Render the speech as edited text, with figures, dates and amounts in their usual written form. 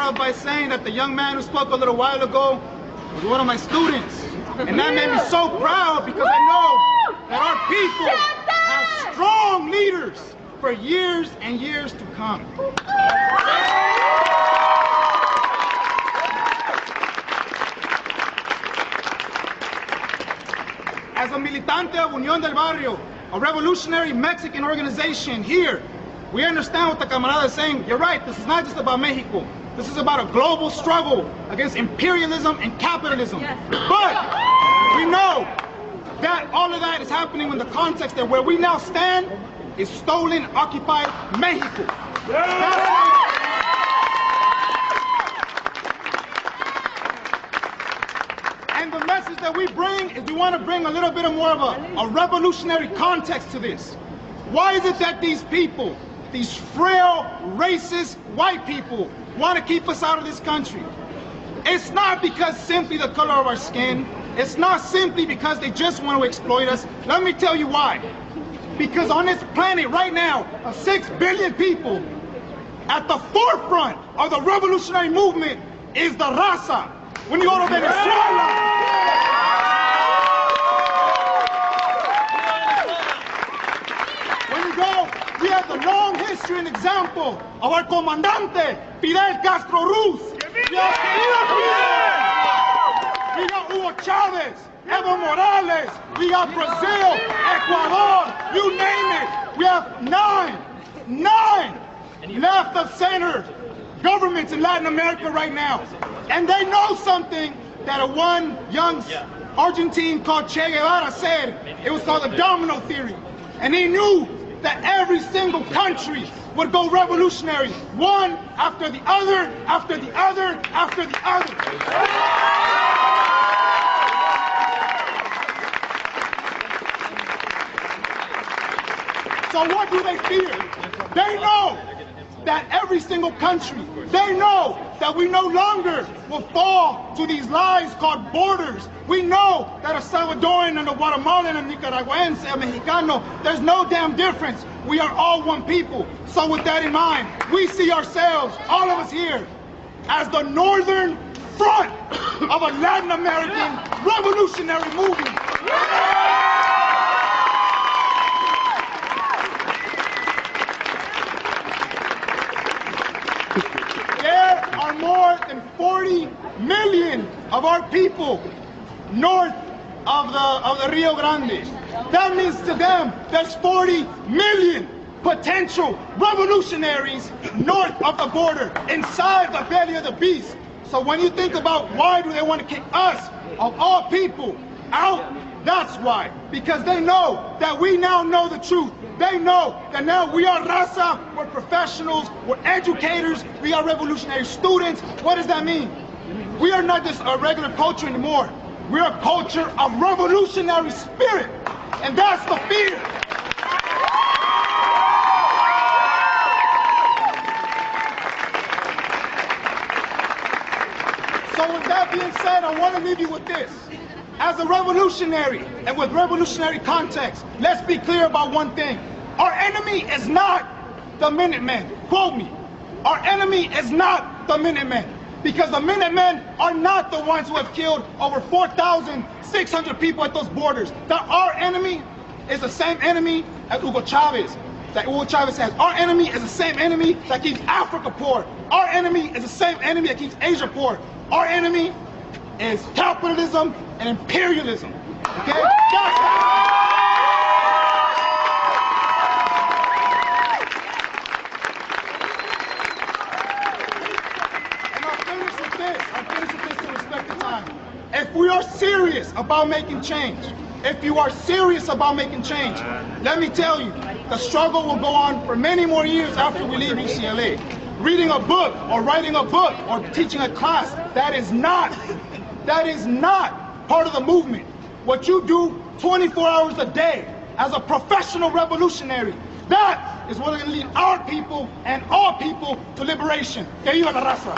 out by saying that the young man who spoke a little while ago was one of my students. And that made me so proud because I know that our people have strong leaders for years and years to come. As a militante of Unión del Barrio, a revolutionary Mexican organization here, we understand what the camarada is saying. You're right, this is not just about Mexico. This is about a global struggle against imperialism and capitalism. Yes. But we know that all of that is happening in the context that where we now stand is stolen, occupied Mexico. And the message that we bring is we want to bring a little bit more of a revolutionary context to this. Why is it that these people, these frail, racist, white people, want to keep us out of this country? It's not because simply the color of our skin. It's not simply because they just want to exploit us. Let me tell you why. Because on this planet right now, of 6 billion people, at the forefront of the revolutionary movement is the raza. When you go to Venezuela, when you go, we have the long history and example of our comandante, Fidel Castro Ruz. We got Hugo Chavez, Evo Morales, we got Brazil, Ecuador, you name it. We have nine left of center governments in Latin America right now. And they know something that one young Argentine called Che Guevara said. It was called the domino theory. And he knew that every single country would go revolutionary, one after the other, after the other, after the other. So what do they fear? They know that every single country, they know that we no longer will fall to these lies called borders. We know that a Salvadoran and a Guatemalan and Nicaraguense and Mexicano, there's no damn difference. We are all one people. So with that in mind, we see ourselves, all of us here, as the northern front of a Latin American revolutionary movement. There are more than 40 million of our people north of the Rio Grande. That means to them, there's 40 million potential revolutionaries north of the border, inside the belly of the beast. So when you think about why do they want to kick us, of all people, out, that's why. Because they know that we now know the truth. They know that now we are raza, we're professionals, we're educators, we are revolutionary students. What does that mean? We are not just a regular culture anymore. We're a culture of revolutionary spirit. And that's the fear. So with that being said, I want to leave you with this. As a revolutionary and with revolutionary context, let's be clear about one thing. Our enemy is not the Minutemen. Quote me. Our enemy is not the Minutemen. Because the Minutemen are not the ones who have killed over 4,600 people at those borders. That our enemy is the same enemy as Hugo Chavez. That Hugo Chavez has. Our enemy is the same enemy that keeps Africa poor. Our enemy is the same enemy that keeps Asia poor. Our enemy is capitalism and imperialism. Okay? If we are serious about making change, if you are serious about making change, let me tell you, the struggle will go on for many more years after we leave UCLA. Reading a book or writing a book or teaching a class, that is not part of the movement. What you do 24 hours a day as a professional revolutionary, that is what is going to lead our people and all people to liberation. Que viva la raza!